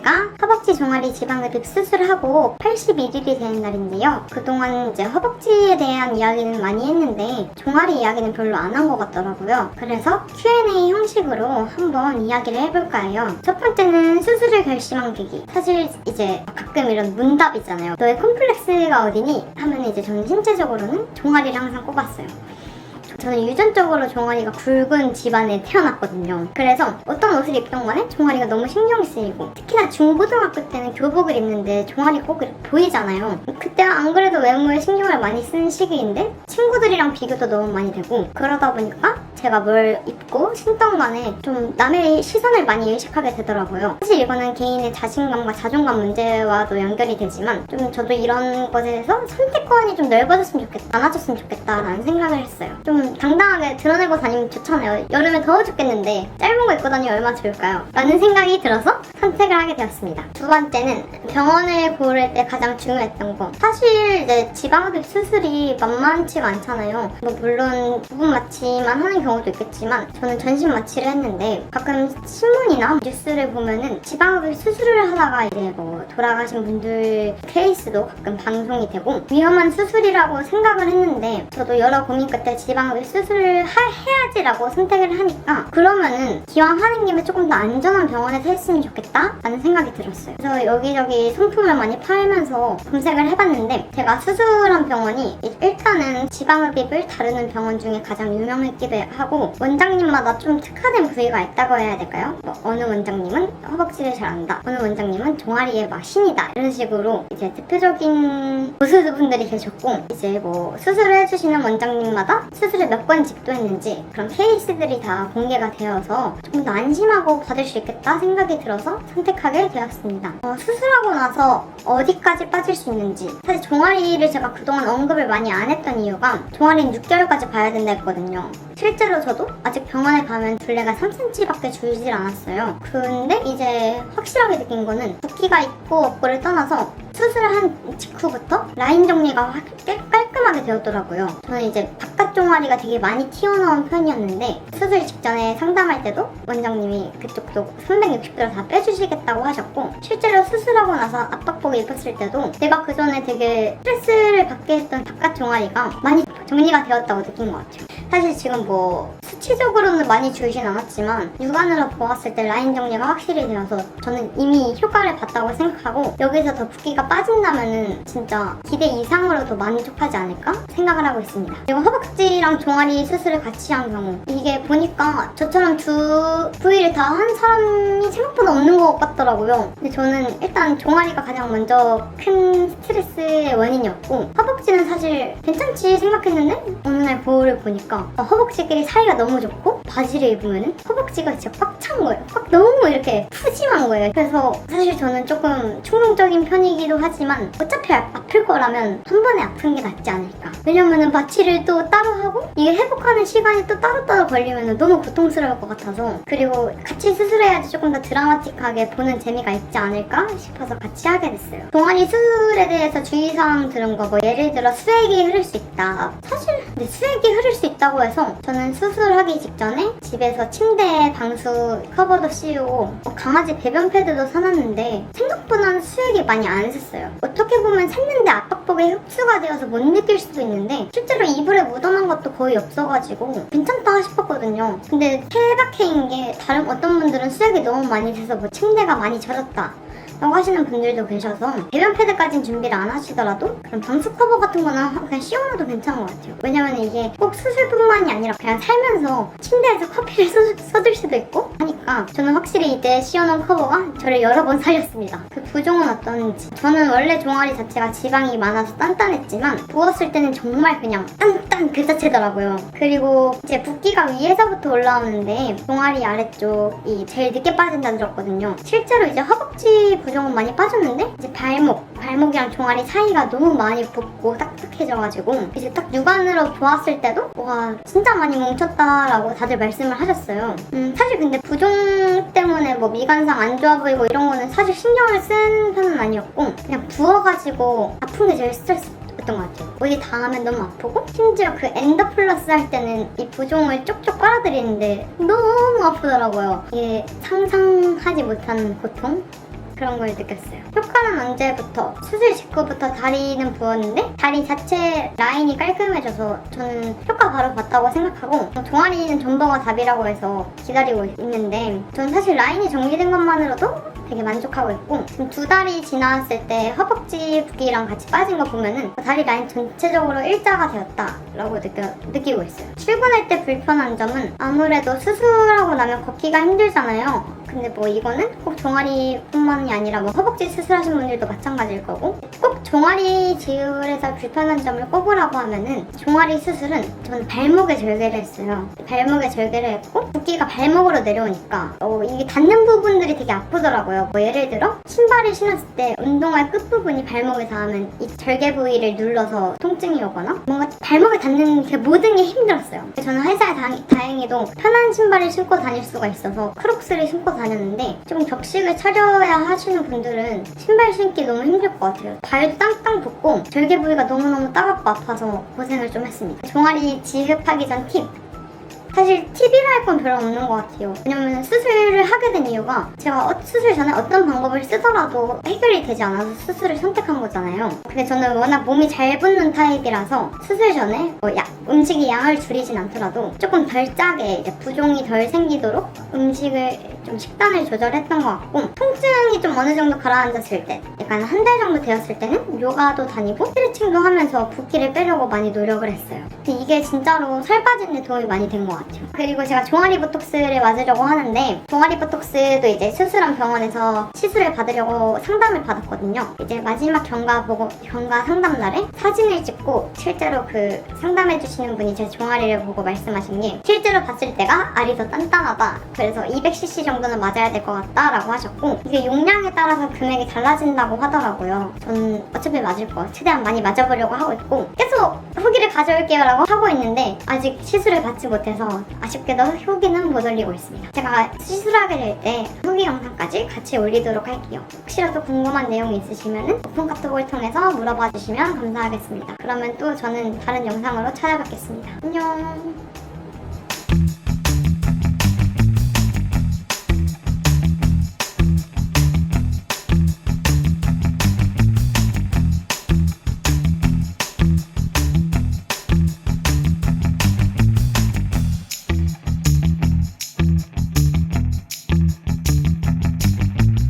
제가 허벅지 종아리 지방흡입 수술하고 81일이 되는 날인데요. 그동안 이제 허벅지에 대한 이야기는 많이 했는데 종아리 이야기는 별로 안 한 것 같더라고요. 그래서 Q&A 형식으로 한번 이야기를 해볼까 해요. 첫 번째는 수술을 결심한 계기. 사실 이제 가끔 이런 문답 있잖아요. 너의 콤플렉스가 어디니? 하면 이제 저는 신체적으로는 종아리를 항상 꼽았어요. 저는 유전적으로 종아리가 굵은 집안에 태어났거든요. 그래서 어떤 옷을 입던 간에 종아리가 너무 신경이 쓰이고, 특히나 중고등학교 때는 교복을 입는데 종아리가 꼭 보이잖아요. 그때 안 그래도 외모에 신경을 많이 쓰는 시기인데 친구들이랑 비교도 너무 많이 되고, 그러다 보니까 제가 뭘 입고 신던 간에 좀 남의 시선을 많이 의식하게 되더라고요. 사실 이거는 개인의 자신감과 자존감 문제와도 연결이 되지만, 좀 저도 이런 것에 대해서 선택권이 좀 넓어졌으면 좋겠다, 많아졌으면 좋겠다라는 생각을 했어요. 좀 당당하게 드러내고 다니면 좋잖아요. 여름에 더워 죽겠는데 짧은 거 입고 다니면 얼마나 좋을까요? 라는 생각이 들어서 선택을 하게 되었습니다. 두 번째는 병원을 고를 때 가장 중요했던 거. 사실 이제 지방흡입 수술이 만만치가 않잖아요. 뭐 물론 부분 마취만 하는 경우도 있겠지만 저는 전신 마취를 했는데, 가끔 신문이나 뉴스를 보면은 지방흡입 수술을 하다가 이제 뭐 돌아가신 분들 케이스도 가끔 방송이 되고 위험한 수술이라고 생각을 했는데, 저도 여러 고민 끝에 지방흡입 수술을 해야지라고 선택을 하니까, 그러면은 기왕 하는 김에 조금 더 안전한 병원에서 했으면 좋겠다 라는 생각이 들었어요. 그래서 여기저기 상품을 많이 팔면서 검색을 해봤는데, 제가 수술한 병원이 일단은 지방흡입을 다루는 병원 중에 가장 유명했기도 하고, 원장님마다 좀 특화된 부위가 있다고 해야 될까요? 뭐 어느 원장님은 허벅지를 잘한다, 어느 원장님은 종아리의 마신이다, 이런 식으로 이제 대표적인 보수분들이 계셨고, 이제 뭐 수술을 해주시는 원장님마다 수술을 몇 번 집도했는지 그런 케이스들이 다 공개가 되어서 조금 더 안심하고 받을 수 있겠다 생각이 들어서 선택하게 되었습니다. 수술하고 나서 어디까지 빠질 수 있는지, 사실 종아리를 제가 그동안 언급을 많이 안 했던 이유가 종아리는 6개월까지 봐야 된다 했거든요. 실제로 저도 아직 병원에 가면 둘레가 3cm밖에 줄질 않았어요. 근데 이제 확실하게 느낀 거는 붓기가 있고 없고를 떠나서 수술한 직후부터 라인 정리가 깔끔하게 되었더라고요. 저는 이제 바깥 종아리가 되게 많이 튀어나온 편이었는데, 수술 직전에 상담할 때도 원장님이 그쪽도 360도로 다 빼주시겠다고 하셨고, 실제로 수술하고 나서 압박복을 입었을 때도 내가 그 전에 되게 스트레스를 받게 했던 바깥 종아리가 많이 정리가 되었다고 느낀 것 같아요. 사실 지금 뭐 수치적으로는 많이 줄진 않았지만 육안으로 보았을 때 라인 정리가 확실히 되어서 저는 이미 효과를 봤다고 생각하고, 여기서 더 붓기가 빠진다면은 진짜 기대 이상으로 더 만족하지 않을까 생각을 하고 있습니다. 그리고 허벅지랑 종아리 수술을 같이 한 경우, 이게 보니까 저처럼 두 부위를 다 한 사람이 생각보다 없는 것 같더라고요. 근데 저는 일단 종아리가 가장 먼저 큰 스트레스의 원인이었고, 허벅지는 사실 괜찮지 생각했는데 어느 날 거울을 보니까 허벅지끼리 사이가 너무 좋고, 바지를 입으면 허벅지가 진짜 꽉 찬 거예요. 꽉 너무 이렇게 푸짐한 거예요. 그래서 사실 저는 조금 충동적인 편이기도 하지만 어차피 아플 거라면 한 번에 아픈 게 낫지 않을까. 왜냐면은 마취를 또 따로 하고 이게 회복하는 시간이 또 따로따로 걸리면 너무 고통스러울 것 같아서, 그리고 같이 수술해야지 조금 더 드라마틱하게 보는 재미가 있지 않을까 싶어서 같이 하게 됐어요. 종아리 수술에 대해서 주의사항 들은 거, 뭐 예를 들어 수액이 흐를 수 있다. 사실 근데 수액이 흐를 수 있다고 해서 저는 수술하기 직전에 집에서 침대에 방수 커버도 씌우고 강아지 배변 패드도 사놨는데 생각보다는 수액이 많이 안 샜어요. 어떻게 보면 샜는데 압박복에 흡수가 되어서 못 느낄 수도 있는데, 실제로 이불에 묻어난 것도 거의 없어가지고 괜찮다 싶었거든요. 근데 케바케인 게, 다른 어떤 분들은 수액이 너무 많이 돼서 뭐 침대가 많이 젖었다 라고 하시는 분들도 계셔서 배변 패드까지는 준비를 안 하시더라도 그런 방수 커버 같은 거는 그냥 씌워놔도 괜찮은 것 같아요. 왜냐면 이게 꼭 수술뿐만이 아니라 그냥 살면서 침대에서 커피를 쏟을 수도 있고 하니까, 저는 확실히 이때 씌워놓은 커버가 저를 여러 번 살렸습니다. 그 부종은 어떤지. 저는 원래 종아리 자체가 지방이 많아서 단단했지만 부었을 때는 정말 그냥 딴딴 그 자체더라고요. 그리고 이제 붓기가 위에서부터 올라오는데 종아리 아래쪽이 제일 늦게 빠진다 들었거든요. 실제로 이제 허벅지 부종은 많이 빠졌는데, 이제 발목이랑 종아리 사이가 너무 많이 붓고 딱딱해져가지고 이제 딱 육안으로 보았을 때도 와 진짜 많이 뭉쳤다라고 다들 말씀을 하셨어요. 사실 근데 부종 때문에 뭐 미관상 안 좋아 보이고 이런 거는 사실 신경을 쓴 편은 아니었고, 그냥 부어가지고 아픈 게 제일 스트레스였던 것 같아요. 어디 닿으면 너무 아프고, 심지어 그 엔더플러스 할 때는 이 부종을 쪽쪽 빨아들이는데 너무 아프더라고요. 이게 상상하지 못하는 고통? 그런 걸 느꼈어요. 효과는 언제부터? 수술 직후부터 다리는 부었는데 다리 자체 라인이 깔끔해져서 저는 효과 바로 봤다고 생각하고 종아리는 존버가 답이라고 해서 기다리고 있는데 저는 사실 라인이 정리된 것만으로도 되게 만족하고 있고 지금 2달이 지났을 때 허벅지 붓기랑 같이 빠진 거 보면은 다리 라인 전체적으로 일자가 되었다라고 느끼고 있어요. 출근할 때 불편한 점은 아무래도 수술하고 나면 걷기가 힘들잖아요. 근데 뭐 이거는 꼭 종아리뿐만이 아니라 뭐 허벅지 수술하신 분들도 마찬가지일 거고 꼭 종아리 지울에서 불편한 점을 꼽으라고 하면은 종아리 수술은 저는 발목에 절개를 했어요. 발목에 절개를 했고 붓기가 발목으로 내려오니까 이게 닿는 부분들이 되게 아프더라고요. 뭐 예를 들어 신발을 신었을 때 운동화 끝부분이 발목에 닿으면 이 절개 부위를 눌러서 통증이 오거나 뭔가 발목에 닿는 그 모든 게 힘들었어요. 저는 회사에 다행히도 편한 신발을 신고 다닐 수가 있어서 크록스를 신고 다녔는데 좀 격식을 차려야 하시는 분들은 신발 신기 너무 힘들 것 같아요. 발도 땅땅 붓고 절개 부위가 너무너무 따갑고 아파서 고생을 좀 했습니다. 종아리 지급하기 전 팁! 사실 팁이라 할 건 별로 없는 것 같아요. 왜냐면 수술을 하게 된 이유가 제가 수술 전에 어떤 방법을 쓰더라도 해결이 되지 않아서 수술을 선택한 거잖아요. 근데 저는 워낙 몸이 잘 붙는 타입이라서 수술 전에 음식의 양을 줄이진 않더라도 조금 덜 짜게 이제 부종이 덜 생기도록 음식을 좀 식단을 조절했던 것 같고 통증이 좀 어느 정도 가라앉았을 때 약간 한 달 정도 되었을 때는 요가도 다니고 스트레칭도 하면서 붓기를 빼려고 많이 노력을 했어요. 근데 이게 진짜로 살 빠지는 데 도움이 많이 된 것 같아요. 그리고 제가 종아리 보톡스를 맞으려고 하는데 종아리 보톡스도 이제 수술한 병원에서 시술을 받으려고 상담을 받았거든요. 이제 마지막 경과 상담 날에 사진을 찍고 실제로 그 상담해주시는 분이 제 종아리를 보고 말씀하신 게 실제로 봤을 때가 알이 더 단단하다. 그래서 200cc 정도는 맞아야 될 것 같다 라고 하셨고 이게 용량에 따라서 금액이 달라진다고 하더라고요. 저는 어차피 맞을 거 최대한 많이 맞아보려고 하고 있고 계속 후기를 가져올게요 라고 하고 있는데 아직 시술을 받지 못해서 아쉽게도 후기는 못 올리고 있습니다. 제가 시술하게 될 때 후기 영상까지 같이 올리도록 할게요. 혹시라도 궁금한 내용이 있으시면 오픈 카톡을 통해서 물어봐 주시면 감사하겠습니다. 그러면 또 저는 다른 영상으로 찾아뵙겠습니다. 안녕.